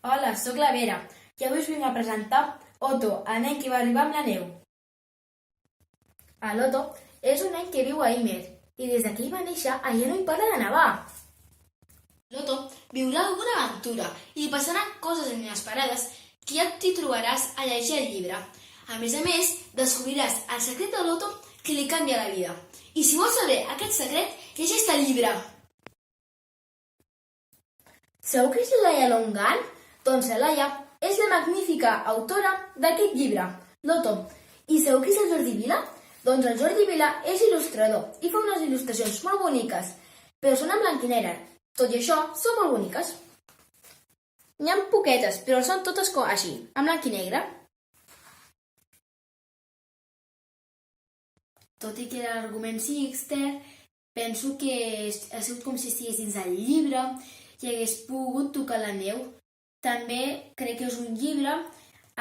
Hola, sóc la Vera i avui us vinc a presentar Otto, el nen que va arribar amb la neu. L'Otto és un nen que viu a Imer i des que ell va néixer allà no hi para de nevar. L'Otto viurà alguna aventura i li passaran coses inesperades que ja t'hi trobaràs a llegir el llibre. A més, descobriràs el secret de l'Otto que li canvia la vida. I si vols saber aquest secret, llegeix el llibre. Sabeu qui és la Laia Longan? Doncs la Laia és la magnífica autora d'aquest llibre, l'Otto. I sabeu qui és el Jordi Vila? Doncs el Jordi Vila és il·lustrador i fa unes il·lustracions molt boniques, però són en blanc i negre. Tot i això, són molt boniques. N'hi ha poquetes, però són totes així, en blanc i negre. Tot i que l'argument sigui extern, penso que ha sigut com si estigués dins del llibre i hagués pogut tocar la neu. També crec que és un llibre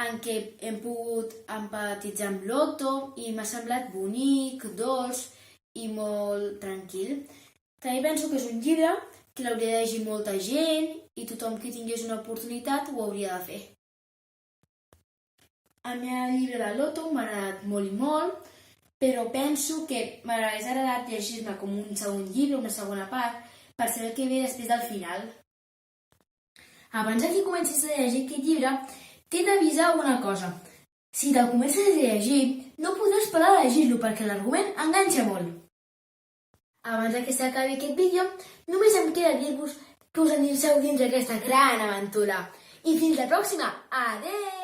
en què hem pogut empatitzar amb l'Otto i m'ha semblat bonic, dolç i molt tranquil. També penso que és un llibre que l'hauria de llegir molta gent i tothom que tingués una oportunitat ho hauria de fer. A mi el llibre de l'Otto m'ha agradat molt i molt, però penso que m'hagués agradat llegir-me com un segon llibre, una segona part, per saber el que ve després del final. Abans que comencis a llegir aquest llibre, t'he d'avisar una cosa. Si te'l comences a llegir, no podràs parar de llegir-lo perquè l'argument enganxa molt. Abans que s'acabi aquest vídeo, només em queda dir-vos que us endinseu dins d'aquesta gran aventura. I fins la pròxima! Adeu!